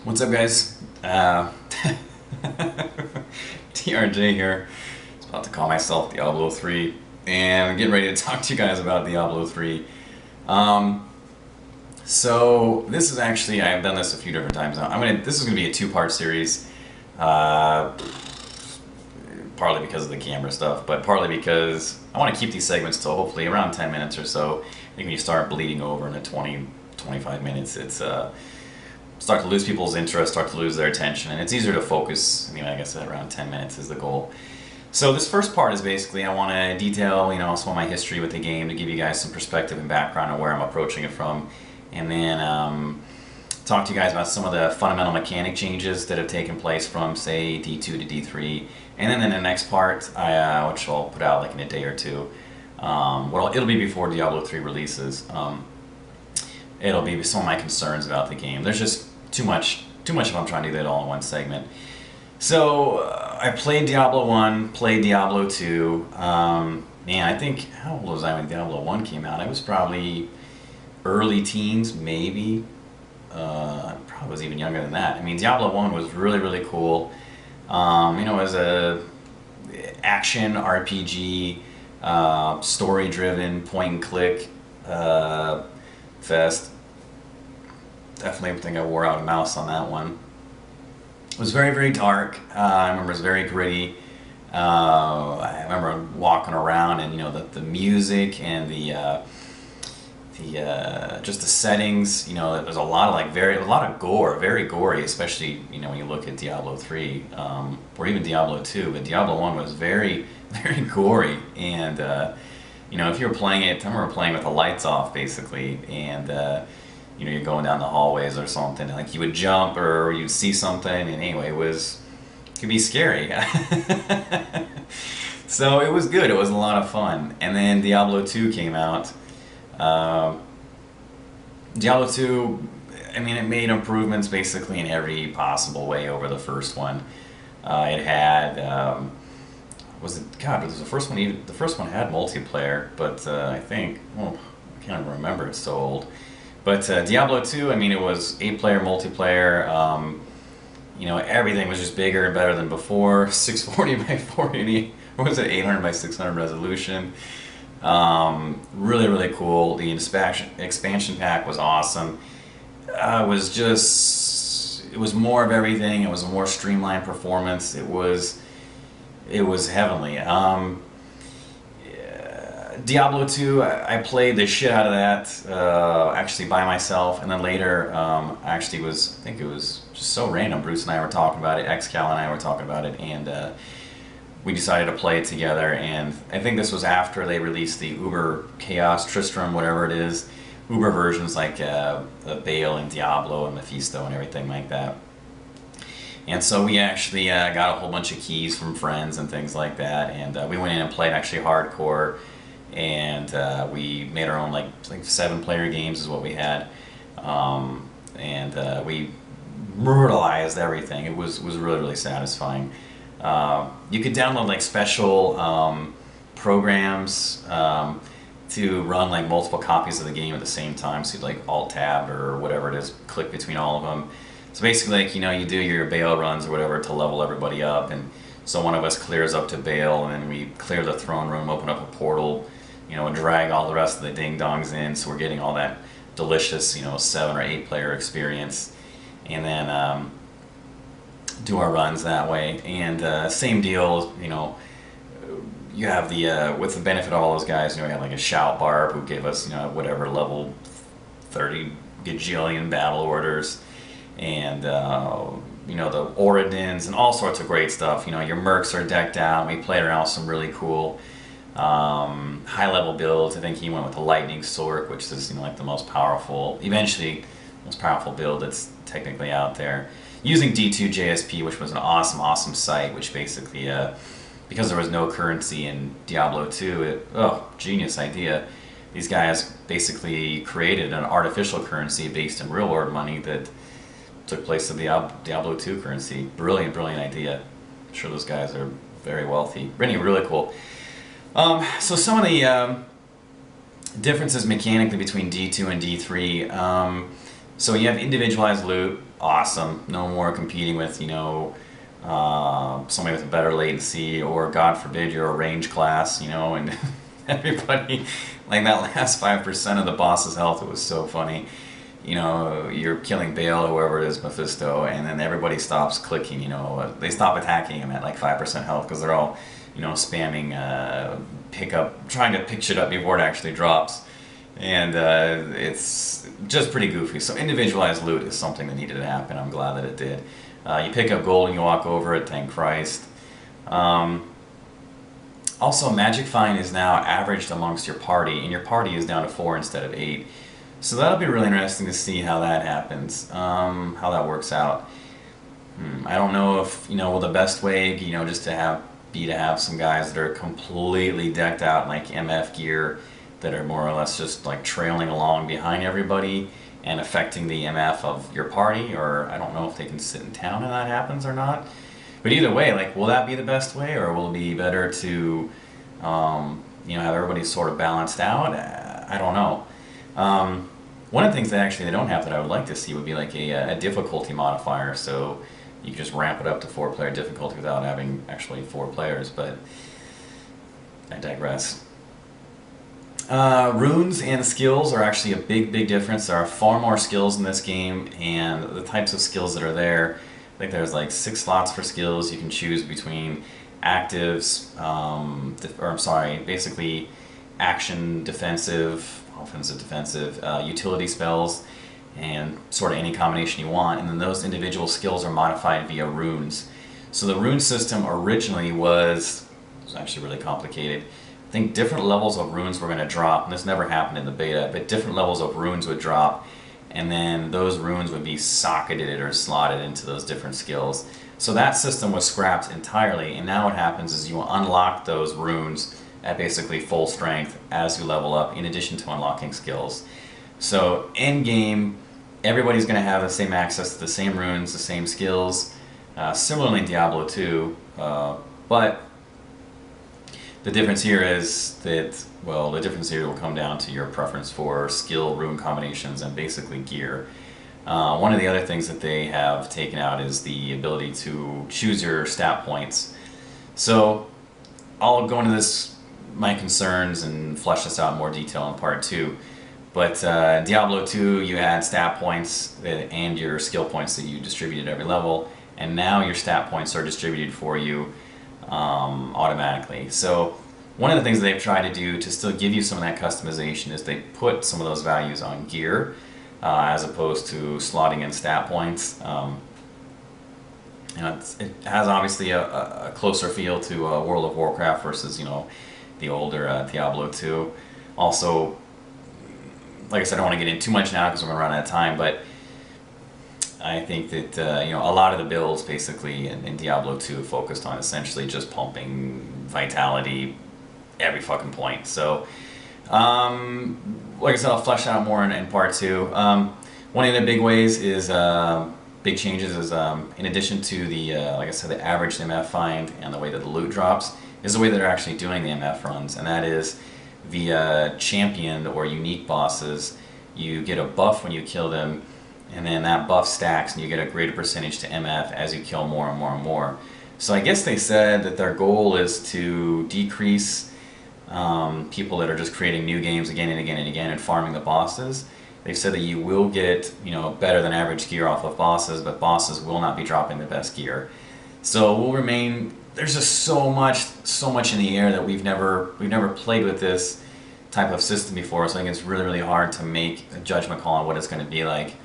What's up, guys? TRJ here. I was about to call myself Diablo 3, and I'm getting ready to talk to you guys about Diablo 3. Um, so this is actually, I've done this a few different times now. This is gonna be a two-part series, uh, partly because of the camera stuff, but partly because I want to keep these segments to hopefully around 10 minutes or so. I think when you start bleeding over into 20, 25 minutes, it's start to lose people's interest, start to lose their attention, and it's easier to focus. I mean, like I said, around 10 minutes is the goal. So this first part is basically I want to detail, some of my history with the game to give you guys some perspective and background on where I'm approaching it from, and then talk to you guys about some of the fundamental mechanic changes that have taken place from, say, D2 to D3, and then in the next part, which I'll put out like in a day or two, it'll be before Diablo 3 releases. It'll be some of my concerns about the game. There's just too much if I'm trying to do that all in one segment. So I played Diablo 1, played Diablo 2. Man, I think, how old was I when Diablo 1 came out? I was probably early teens, maybe. I probably was even younger than that. I mean, Diablo 1 was really, really cool. It was a action RPG, story-driven, point-and-click fest. Definitely think I wore out a mouse on that one. It was very, very dark. I remember it was very gritty. I remember walking around and the music and the just the settings. There's a lot of a lot of gore, very gory, especially when you look at Diablo 3 or even Diablo 2. But Diablo 1 was very, very gory, and if you were playing it, I remember playing with the lights off basically, and you're going down the hallways or something, and you would jump or you'd see something, and anyway, it could be scary. So it was good. It was a lot of fun. And then Diablo 2 came out. Diablo 2, I mean, it made improvements basically in every possible way over the first one. It had, was the first one even, the first one had multiplayer, but I think, I can't even remember, it's so old. But Diablo 2, I mean, it was 8-player multiplayer. Everything was just bigger and better than before. 640 by 480, or was it 800 by 600 resolution? Really, really cool. The expansion pack was awesome. It was more of everything. It was a more streamlined performance. It was heavenly. Diablo 2, I played the shit out of that, actually by myself, and then later, I think it was just so random. Bruce and I were talking about it, XCal and I were talking about it, and we decided to play it together, and I think this was after they released the Uber Chaos, Tristram, whatever it is, Uber versions like Baal and Diablo and Mephisto and everything like that. And so we actually got a whole bunch of keys from friends and things like that, and we went in and played actually hardcore. And we made our own like 7-player games is what we had, and we brutalized everything. It was really, really satisfying. You could download special programs to run multiple copies of the game at the same time. So you'd Alt Tab or whatever it is, click between all of them. So basically, you do your Baal runs or whatever to level everybody up, and so one of us clears up to Baal, and then we clear the throne room, open up a portal, and drag all the rest of the ding-dongs in, so we're getting all that delicious, 7 or 8-player experience, and then do our runs that way. And same deal, you have the, with the benefit of all those guys, we had a Shout Barb who gave us, whatever, level 30 gajillion battle orders, and the Oridins and all sorts of great stuff. Your mercs are decked out. We played around with some really cool high-level builds. I think he went with the Lightning Sword, which is the most powerful, eventually most powerful build that's technically out there. Using D2 JSP, which was an awesome, awesome site, which basically, because there was no currency in Diablo 2, genius idea. These guys basically created an artificial currency based in real-world money that took place of the Diablo 2 currency. Brilliant, brilliant idea. I'm sure those guys are very wealthy. Really cool. So some of the differences mechanically between D2 and D3. So you have individualized loot. awesome. No more competing with, you know, somebody with a better latency, or God forbid you're a range class, you know, and everybody, like that last 5% of the boss's health, it was so funny. You know, you're killing Bale, whoever it is, Mephisto, and then everybody stops clicking, you know, they stop attacking him at like 5% health because they're all, you know, spamming trying to pick shit up before it actually drops. And it's just pretty goofy. So individualized loot is something that needed to happen. I'm glad that it did. You pick up gold and you walk over it, thank Christ. Also, Magic Find is now averaged amongst your party, and your party is down to 4 instead of 8. So that'll be really interesting to see how that happens, how that works out. I don't know if, you know, will the best way, you know, just to have some guys that are completely decked out in like MF gear that are more or less just like trailing along behind everybody and affecting the MF of your party, or I don't know if they can sit in town and that happens or not. But either way, like, will that be the best way, or will it be better to, you know, have everybody sort of balanced out? I don't know. One of the things that actually they don't have that I would like to see would be like a difficulty modifier, so you can just ramp it up to 4-player difficulty without having actually 4 players, but I digress. Runes and skills are actually a big difference. There are far more skills in this game, and the types of skills that are there, I think there's like 6 slots for skills. You can choose between actives, basically action, defensive, offensive, defensive, utility spells, and sort of any combination you want. And then those individual skills are modified via runes. So the rune system originally was actually really complicated. I think different levels of runes were going to drop, and this never happened in the beta, but different levels of runes would drop, and then those runes would be socketed or slotted into those different skills. So that system was scrapped entirely, and now what happens is you unlock those runes at basically full strength as you level up, in addition to unlocking skills. So end game, everybody's going to have the same access to the same runes, the same skills, similarly in Diablo 2, but the difference here is that, well, the difference here will come down to your preference for skill, rune combinations, and basically gear. One of the other things that they have taken out is the ability to choose your stat points. So I'll go into this, my concerns, and flesh this out in more detail in part 2. But Diablo 2, you had stat points and your skill points that you distributed at every level, and now your stat points are distributed for you automatically. So one of the things they've tried to do to still give you some of that customization is they put some of those values on gear as opposed to slotting in stat points. You know, it has obviously a closer feel to World of Warcraft versus, you know, the older Diablo 2. Also, like I said, I don't want to get in too much now because we're going to run out of time, but I think that you know, a lot of the builds basically in Diablo 2 focused on essentially just pumping vitality every fucking point. So, like I said, I'll flesh out more in part 2. One of the big ways is big changes is in addition to the like I said, the average MF find and the way that the loot drops is the way that they're actually doing the MF runs, and that is via championed or unique bosses. You get a buff when you kill them, and then that buff stacks and you get a greater percentage to MF as you kill more and more and more. So I guess they said that their goal is to decrease people that are just creating new games again and again and again and farming the bosses. They've said that you will get, you know, better than average gear off of bosses, but bosses will not be dropping the best gear. So we'll remain, there's just so much in the air that we've never played with this type of system before, so I think it's really hard to make a judgment call on what it's going to be like.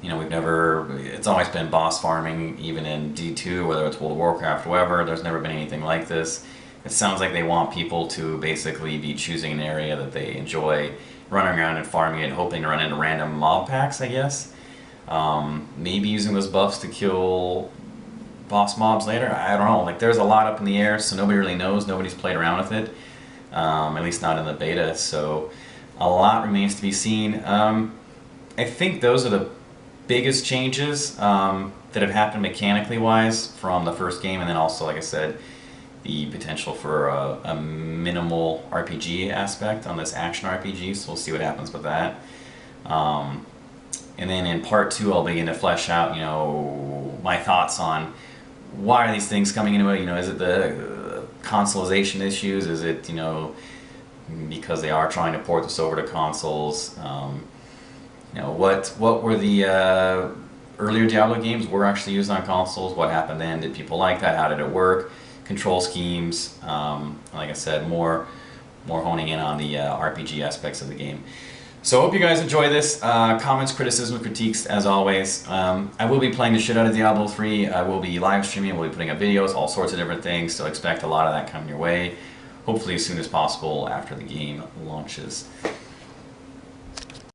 You know, it's always been boss farming, even in D2, whether it's World of Warcraft or whatever. There's never been anything like this. It sounds like they want people to basically be choosing an area that they enjoy, running around and farming it, hoping to run into random mob packs, I guess. Maybe using those buffs to kill boss mobs later. I don't know. Like, there's a lot up in the air, so nobody really knows. Nobody's played around with it, at least not in the beta. So a lot remains to be seen. I think those are the biggest changes that have happened mechanically wise from the first game, and then also, like I said, the potential for a minimal RPG aspect on this action RPG, so we'll see what happens with that. And then in part 2, I'll begin to flesh out, you know, my thoughts on why are these things coming into it. You know, is it the consoleization issues? Is it, you know, because they are trying to port this over to consoles? You know, what were the earlier Diablo games were actually used on consoles? What happened then? Did people like that? How did it work? Control schemes. Like I said, more honing in on the RPG aspects of the game. So I hope you guys enjoy this. Comments, criticism, critiques, as always. I will be playing the shit out of Diablo 3. I will be live streaming. I will be putting up videos, all sorts of different things. So expect a lot of that coming your way. Hopefully as soon as possible after the game launches.